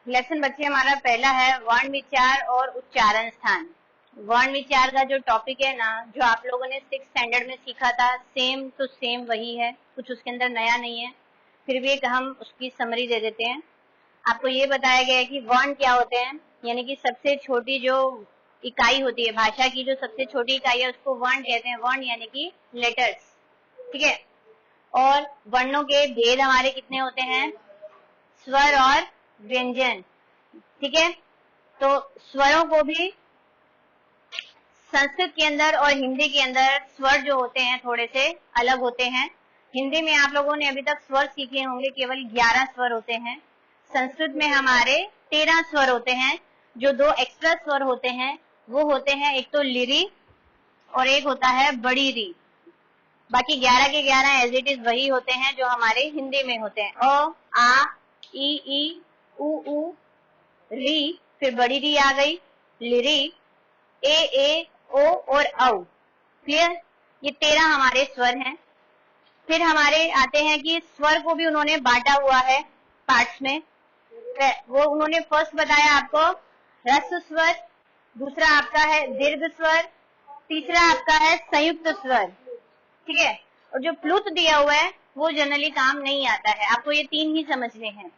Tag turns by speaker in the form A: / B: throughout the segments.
A: Lesson बच्चे हमारा पहला है वर्ण विचार और उच्चारण स्थान। वर्ण विचार का जो टॉपिक है ना, जो आप लोगों ने 6th स्टैंडर्ड में सीखा था, सेम टू सेम वही है, कुछ उसके अंदर नया नहीं है। फिर भी एक हम उसकी समरी दे देते हैं। आपको ये बताया गया है कि वर्ण क्या होते हैं, यानी कि सबसे छोटी जो इकाई होती है, भाषा की जो सबसे छोटी इकाई है उसको वर्ण कहते हैं। वर्ण यानी कि लेटर्स, ठीक है। और वर्णों के भेद हमारे कितने होते हैं, स्वर और व्यंजन, ठीक है। तो स्वरों को भी संस्कृत के अंदर और हिंदी के अंदर स्वर जो होते हैं थोड़े से अलग होते हैं। हिंदी में आप लोगों ने अभी तक स्वर सीखे होंगे, केवल 11 स्वर होते हैं। संस्कृत में हमारे 13 स्वर होते हैं। जो 2 एक्स्ट्रा स्वर होते हैं वो होते हैं, एक तो लिरी और एक होता है बड़ी री। बाकी 11 के 11 एज इट इज वही होते हैं जो हमारे हिंदी में होते हैं। अ, आ, ई, उ, री, फिर बड़ी री आ गई, लिरी, ए, ओ और औ। क्लियर? ये 13 हमारे स्वर हैं। फिर हमारे आते हैं कि स्वर को भी उन्होंने बांटा हुआ है पार्ट्स में। वो उन्होंने फर्स्ट बताया आपको ह्रस्व स्वर, दूसरा आपका है दीर्घ स्वर, तीसरा आपका है संयुक्त स्वर, ठीक है। और जो प्लुत दिया हुआ है वो जनरली काम नहीं आता है, आपको ये 3 ही समझने हैं,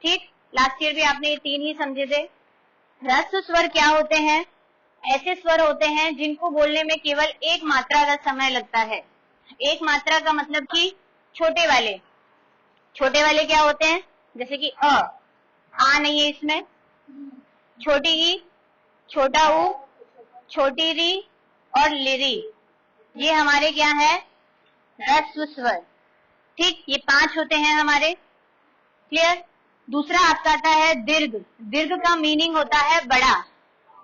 A: ठीक। लास्ट ईयर भी आपने ये 3 ही समझे थे। ह्रस्व स्वर क्या होते हैं, ऐसे स्वर होते हैं जिनको बोलने में केवल एक मात्रा का समय लगता है। एक मात्रा का मतलब कि छोटे वाले क्या होते हैं, जैसे कि आ नहीं है इसमें, छोटी ई, छोटा ऊ, छोटी री और लिरी, ये हमारे क्या है, ह्रस्व स्वर, ठीक। ये 5 होते हैं हमारे, क्लियर। दूसरा आपका आता है दीर्घ। दीर्घ का मीनिंग होता है बड़ा,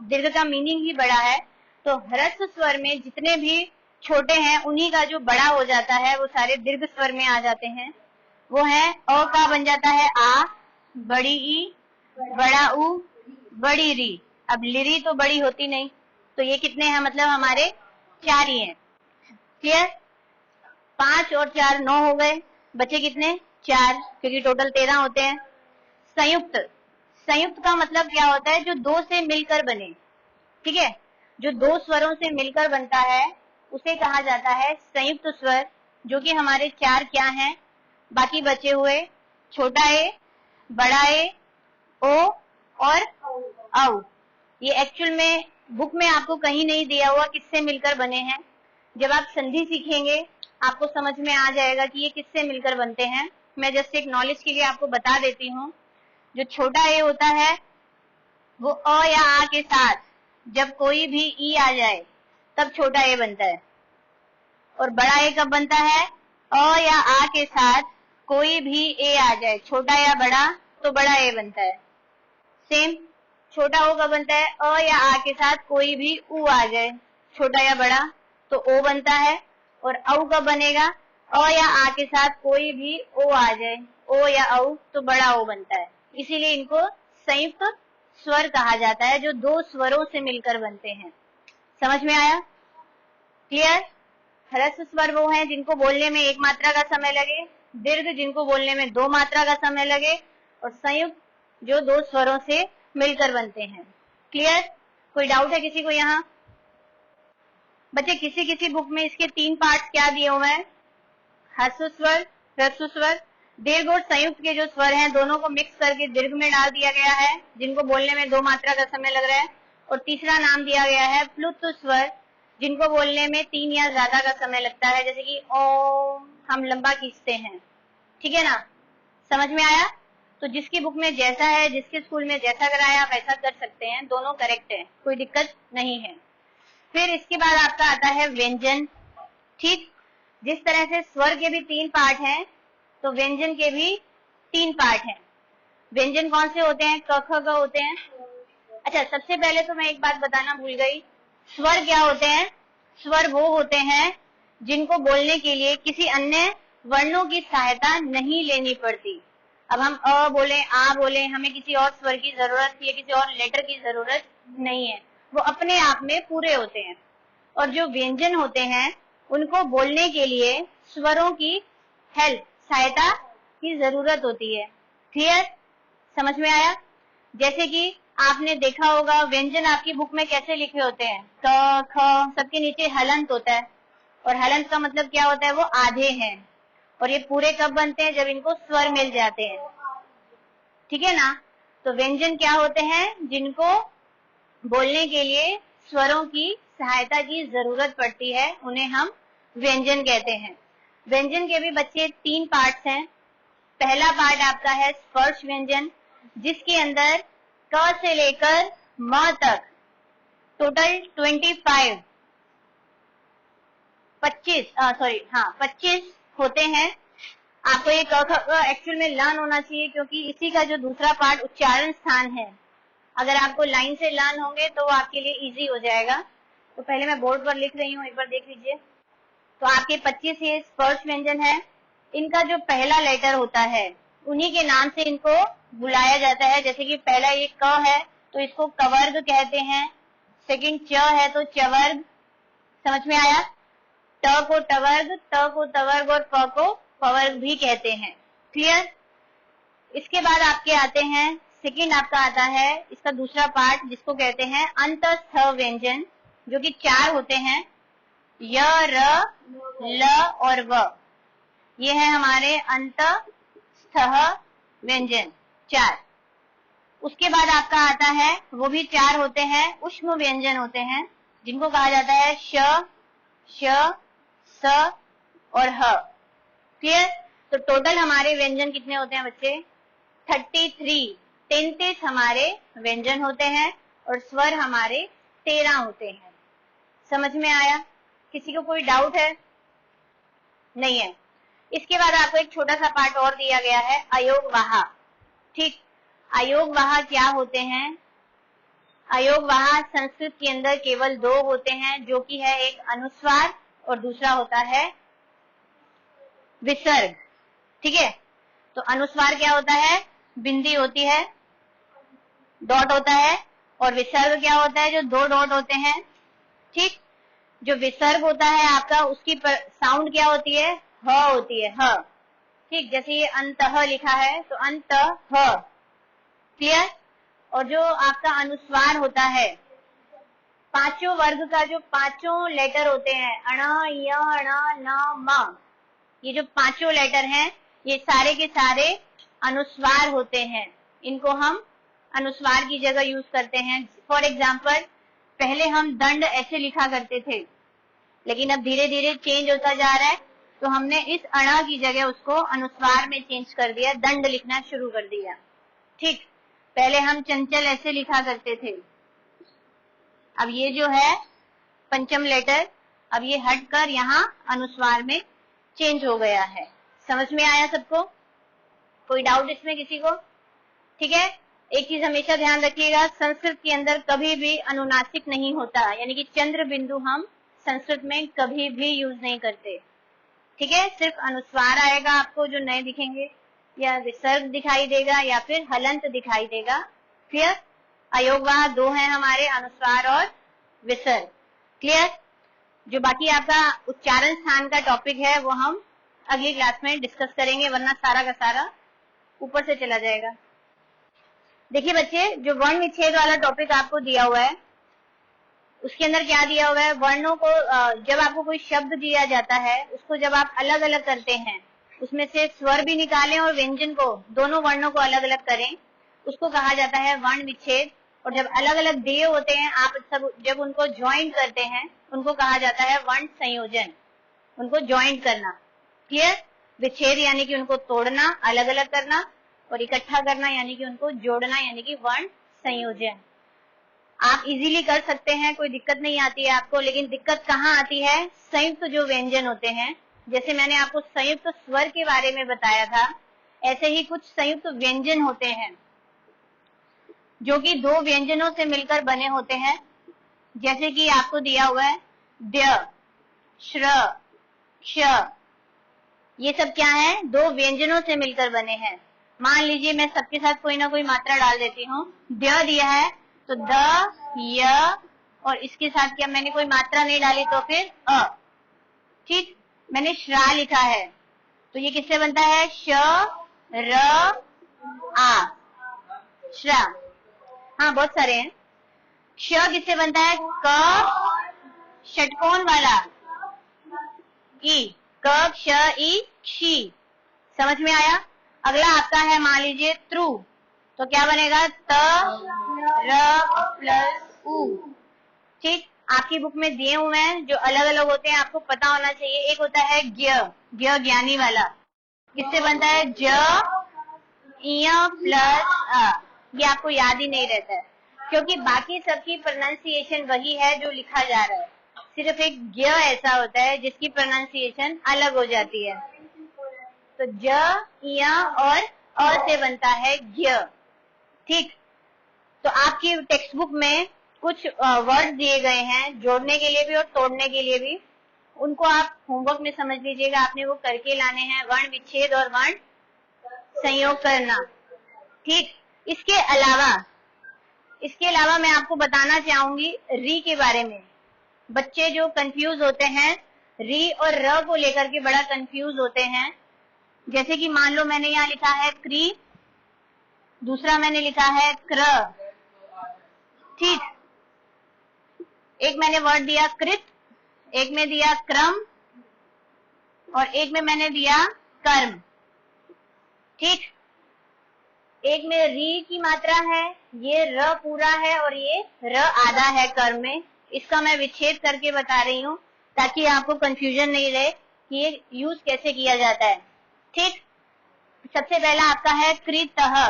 A: दीर्घ का मीनिंग ही बड़ा है। तो ह्रस्व स्वर में जितने भी छोटे हैं उन्हीं का जो बड़ा हो जाता है वो सारे दीर्घ स्वर में आ जाते हैं। वो है अ का बन जाता है आ, बड़ी ई, बड़ा ऊ, बड़ी री। अब लिरी तो बड़ी होती नहीं, तो ये कितने हैं, मतलब हमारे 4 ही हैं, क्लियर। 5 और 4 9 हो गए, बचे कितने, 4, क्योंकि टोटल 13 होते हैं। संयुक्त, संयुक्त का मतलब क्या होता है, जो 2 से मिलकर बने, ठीक है। जो 2 स्वरों से मिलकर बनता है उसे कहा जाता है संयुक्त स्वर, जो कि हमारे 4 क्या हैं, बाकी बचे हुए छोटा ए, बड़ा ए, ओ और औ। ये एक्चुअल में बुक में आपको कहीं नहीं दिया हुआ किससे मिलकर बने हैं। जब आप संधि सीखेंगे आपको समझ में आ जाएगा कि ये किससे मिलकर बनते हैं। मैं जस्ट एक नॉलेज के लिए आपको बता देती हूँ। जो छोटा ए होता है वो अ या आ के साथ जब कोई भी ई आ जाए तब छोटा ए बनता है, और बड़ा ए कब बनता है, अ या आ के साथ कोई भी ए आ जाए, छोटा या बड़ा, तो बड़ा ए बनता है। सेम छोटा ओ कब बनता है, अ या आ के साथ कोई भी ऊ आ जाए, छोटा या बड़ा, तो ओ बनता है। और औ कब बनेगा, अ या आ के साथ कोई भी ओ आ जाए, ओ या औ, तो बड़ा ओ बनता है। इसीलिए इनको संयुक्त स्वर कहा जाता है, जो 2 स्वरों से मिलकर बनते हैं। समझ में आया, क्लियर। ह्रस्व स्वर वो हैं जिनको बोलने में 1 मात्रा का समय लगे, दीर्घ जिनको बोलने में 2 मात्रा का समय लगे, और संयुक्त जो 2 स्वरों से मिलकर बनते हैं। क्लियर, कोई डाउट है किसी को यहाँ? बच्चे किसी किसी बुक में इसके 3 पार्ट्स क्या दिए हुए हैं, ह्रस्व स्वर, ह्रस्व स्वर, दीर्घ और संयुक्त के जो स्वर हैं दोनों को मिक्स करके दीर्घ में डाल दिया गया है, जिनको बोलने में 2 मात्रा का समय लग रहा है। और तीसरा नाम दिया गया है प्लुत स्वर, जिनको बोलने में 3 या ज्यादा का समय लगता है, जैसे कि ओ हम लंबा खींचते हैं, ठीक है ना। समझ में आया? तो जिसकी बुक में जैसा है, जिसके स्कूल में जैसा कराया आप वैसा कर सकते हैं, दोनों करेक्ट है, कोई दिक्कत नहीं है। फिर इसके बाद आपका आता है व्यंजन, ठीक। जिस तरह से स्वर के भी 3 पार्ट हैं तो व्यंजन के भी 3 पार्ट हैं। व्यंजन कौन से होते हैं, क ख ग होते हैं। अच्छा, सबसे पहले तो मैं एक बात बताना भूल गई, स्वर क्या होते हैं। स्वर वो होते हैं जिनको बोलने के लिए किसी अन्य वर्णों की सहायता नहीं लेनी पड़ती। अब हम अ बोले, आ बोले, हमें किसी और स्वर की जरूरत या किसी और लेटर की जरूरत नहीं है, वो अपने आप में पूरे होते हैं। और जो व्यंजन होते हैं उनको बोलने के लिए स्वरों की हेल्प, सहायता की जरूरत होती है। क्लियर, समझ में आया? जैसे कि आपने देखा होगा व्यंजन आपकी बुक में कैसे लिखे होते हैं, क ख, सबके नीचे हलंत होता है, और हलंत का मतलब क्या होता है, वो आधे हैं, और ये पूरे कब बनते हैं, जब इनको स्वर मिल जाते हैं, ठीक है ना। तो व्यंजन क्या होते हैं, जिनको बोलने के लिए स्वरों की सहायता की जरूरत पड़ती है, उन्हें हम व्यंजन कहते हैं। व्यंजन के भी बच्चे 3 पार्ट्स हैं। पहला पार्ट आपका है स्पर्श व्यंजन, जिसके अंदर क से लेकर म तक टोटल 25 होते हैं। आपको ये क एक्चुअल में लर्न होना चाहिए, क्योंकि इसी का जो दूसरा पार्ट उच्चारण स्थान है, अगर आपको लाइन से लर्न होंगे तो वो आपके लिए इजी हो जाएगा। तो पहले मैं बोर्ड पर लिख रही हूँ, एक बार देख लीजिए। तो आपके 25 ये स्पर्श व्यंजन है। इनका जो पहला लेटर होता है, उन्हीं के नाम से इनको बुलाया जाता है। जैसे कि पहला ये क है तो इसको कवर्ग कहते हैं, सेकंड च है तो चवर्ग, समझ में आया। ट को टवर्ग, त को तवर्ग और प को पवर्ग भी कहते हैं, क्लियर। इसके बाद आपके आते हैं, सेकंड आपका आता है इसका दूसरा पार्ट, जिसको कहते हैं अंतस्थ व्यंजन, जो कि 4 होते हैं, य, र, ल और व। ये है हमारे अंतस्थ व्यंजन 4। उसके बाद आपका आता है, वो भी 4 होते हैं, ऊष्म व्यंजन होते हैं, जिनको कहा जाता है श, श, स और ह, क्लियर। तो टोटल हमारे व्यंजन कितने होते हैं बच्चे, 33 हमारे व्यंजन होते हैं, और स्वर हमारे 13 होते हैं। समझ में आया? किसी को कोई डाउट है? नहीं है। इसके बाद आपको एक छोटा सा पार्ट और दिया गया है, अयोगवाह। ठीक, अयोगवाह क्या होते हैं? अयोगवाह संस्कृत के अंदर केवल 2 होते हैं, जो कि है एक अनुस्वार और दूसरा होता है विसर्ग, ठीक है। तो अनुस्वार क्या होता है, बिंदी होती है, डॉट होता है, और विसर्ग क्या होता है, जो 2 डॉट होते हैं, ठीक। जो विसर्ग होता है आपका, उसकी साउंड क्या होती है, ह होती है, ह, ठीक। जैसे ये अंतः लिखा है तो अंतः, क्लियर। और जो आपका अनुस्वार होता है, 5 वर्ग का जो 5 लेटर होते हैं, अण, य, ण, न, म, ये जो 5 लेटर हैं, ये सारे के सारे अनुस्वार होते हैं। इनको हम अनुस्वार की जगह यूज करते हैं। फॉर एग्जाम्पल, पहले हम दंड ऐसे लिखा करते थे, लेकिन अब धीरे धीरे चेंज होता जा रहा है, तो हमने इस अणा की जगह उसको अनुस्वार में चेंज कर दिया, दंड लिखना शुरू कर दिया, ठीक। पहले हम चंचल ऐसे लिखा करते थे, अब ये जो है पंचम लेटर, अब ये हटकर यहाँ अनुस्वार में चेंज हो गया है। समझ में आया सबको? कोई डाउट इसमें किसी को? ठीक है। एक चीज हमेशा ध्यान रखिएगा, संस्कृत के अंदर कभी भी अनुनासिक नहीं होता, यानी कि चंद्र बिंदु हम संस्कृत में कभी भी यूज नहीं करते, ठीक है। सिर्फ अनुस्वार आएगा आपको जो नए दिखेंगे, या विसर्ग दिखाई देगा, या फिर हलंत दिखाई देगा, क्लियर। अयोगवाह 2 है हमारे, अनुस्वार और विसर्ग, क्लियर। जो बाकी आपका उच्चारण स्थान का टॉपिक है, वो हम अगली क्लास में डिस्कस करेंगे, वरना सारा का सारा ऊपर से चला जाएगा। देखिए बच्चे, जो वर्ण विच्छेद वाला टॉपिक आपको दिया हुआ है, उसके अंदर क्या दिया हुआ है, वर्णों को जब आपको कोई शब्द दिया जाता है, उसको जब आप अलग अलग करते हैं, उसमें से स्वर भी निकालें और व्यंजन को, दोनों वर्णों को अलग अलग करें, उसको कहा जाता है वर्ण विच्छेद। और जब अलग अलग दिए होते हैं, आप सब जब उनको ज्वाइंट करते हैं, उनको कहा जाता है वर्ण संयोजन, उनको ज्वाइंट करना, क्लियर। विच्छेद यानी कि उनको तोड़ना, अलग अलग करना, और इकट्ठा करना यानी कि उनको जोड़ना, यानी कि वर्ण संयोजन। आप इजीली कर सकते हैं, कोई दिक्कत नहीं आती है आपको, लेकिन दिक्कत कहाँ आती है, संयुक्त जो व्यंजन होते हैं। जैसे मैंने आपको संयुक्त स्वर के बारे में बताया था, ऐसे ही कुछ संयुक्त व्यंजन होते हैं, जो कि 2 व्यंजनों से मिलकर बने होते हैं। जैसे कि आपको दिया हुआ है द्य, श्र, क्ष, ये सब क्या है, 2 व्यंजनों से मिलकर बने हैं। मान लीजिए मैं सबके साथ कोई ना कोई मात्रा डाल देती हूँ। द्य दिया है तो द, य, और इसके साथ क्या मैंने कोई मात्रा नहीं डाली तो फिर अ, ठीक। मैंने श्रा लिखा है तो ये किससे बनता है, श, र, आ, श्रा, हाँ बहुत सारे हैं। क्ष किससे बनता है? क षटकोण वाला, ई, क क्ष ई क्षी। समझ में आया? अगला आपका है मान लीजिए त्रु, तो क्या बनेगा? त र प्लस उ। ठीक, आपकी बुक में दिए हुए हैं जो अलग अलग होते हैं, आपको पता होना चाहिए। एक होता है ज्ञ, ज्ञ ज्ञानी वाला, किससे बनता है? ज इय प्लस अ। ये आपको याद ही नहीं रहता है क्योंकि बाकी सबकी प्रोनाउंसिएशन वही है जो लिखा जा रहा है, सिर्फ एक ज्ञ ऐसा होता है जिसकी प्रोनाउंसिएशन अलग हो जाती है। तो ज इय और अ से बनता है ज्ञ। ठीक, तो आपकी टेक्स्ट बुक में कुछ वर्ड दिए गए हैं जोड़ने के लिए भी और तोड़ने के लिए भी, उनको आप होमवर्क में समझ लीजिएगा। आपने वो करके लाने हैं, वर्ण विच्छेद और वर्ण संयोग करना। ठीक, इसके अलावा मैं आपको बताना चाहूंगी री के बारे में। बच्चे जो कंफ्यूज होते हैं, री और र को लेकर के बड़ा कंफ्यूज होते हैं। जैसे कि मान लो मैंने यहाँ लिखा है क्री, दूसरा मैंने लिखा है क्र। ठीक, एक मैंने वर्ड दिया कृत, एक में दिया क्रम और एक में मैंने दिया कर्म। ठीक, एक में री की मात्रा है, ये र पूरा है और ये र आधा है कर्म में। इसका मैं विच्छेद करके बता रही हूँ ताकि आपको कंफ्यूजन नहीं रहे कि ये यूज कैसे किया जाता है। ठीक, सबसे पहला आपका है कृतः,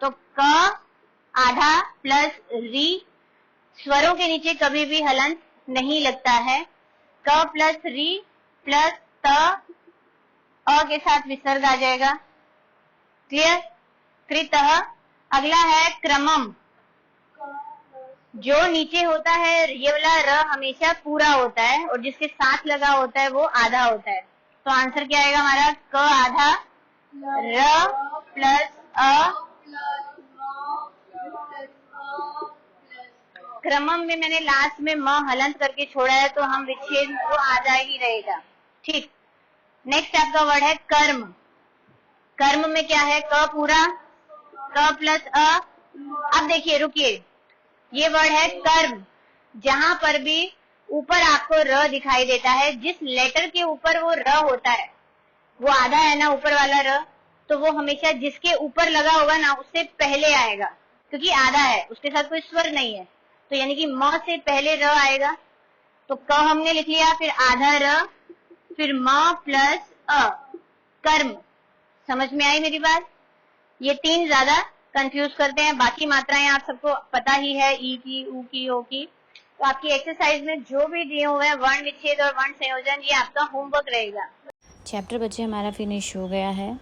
A: तो क आधा प्लस री, स्वरों के नीचे कभी भी हलंत नहीं लगता है। क प्लस री प्लस त, अ के साथ विसर्ग आ जाएगा। क्लियर? कृतः। अगला है क्रमम, जो नीचे होता है ये वाला र हमेशा पूरा होता है और जिसके साथ लगा होता है वो आधा होता है। तो आंसर क्या आएगा हमारा? क आधा र प्लस अ। क्रमम में मैंने लास्ट में म हलंत करके छोड़ा है तो हम विच्छेद को आधा ही रहेगा। ठीक, नेक्स्ट आपका वर्ड है कर्म। कर्म में क्या है? क पूरा, क प्लस अ। अब देखिए, रुकिए, ये वर्ड है कर्म। जहां पर भी ऊपर आपको र दिखाई देता है, जिस लेटर के ऊपर वो र होता है, वो आधा है ना ऊपर वाला र, तो वो हमेशा जिसके ऊपर लगा होगा ना उससे पहले आएगा क्योंकि आधा है, उसके साथ कोई स्वर नहीं है। तो यानी कि म से पहले र आएगा। तो क हमने लिख लिया, फिर आधा र, फिर म प्लस अ, कर्म। समझ में आई मेरी बात? ये तीन ज्यादा कंफ्यूज करते हैं, बाकी मात्राएं आप सबको पता ही है, ई की, ऊ की, ओ की। तो आपकी एक्सरसाइज में जो भी दिए हुए हैं वर्ण विच्छेद और वर्ण संयोजन, ये आपका होमवर्क रहेगा।
B: चैप्टर बच्चे हमारा फिनिश हो गया है।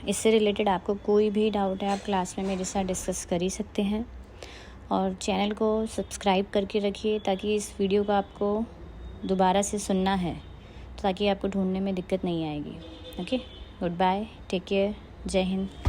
B: इससे रिलेटेड आपको कोई भी डाउट है आप क्लास में मेरे साथ डिस्कस कर ही सकते हैं। और चैनल को सब्सक्राइब करके रखिए ताकि इस वीडियो को आपको दोबारा से सुनना है, ताकि आपको ढूंढने में दिक्कत नहीं आएगी। Okay, good bye, take care, जय हिंद।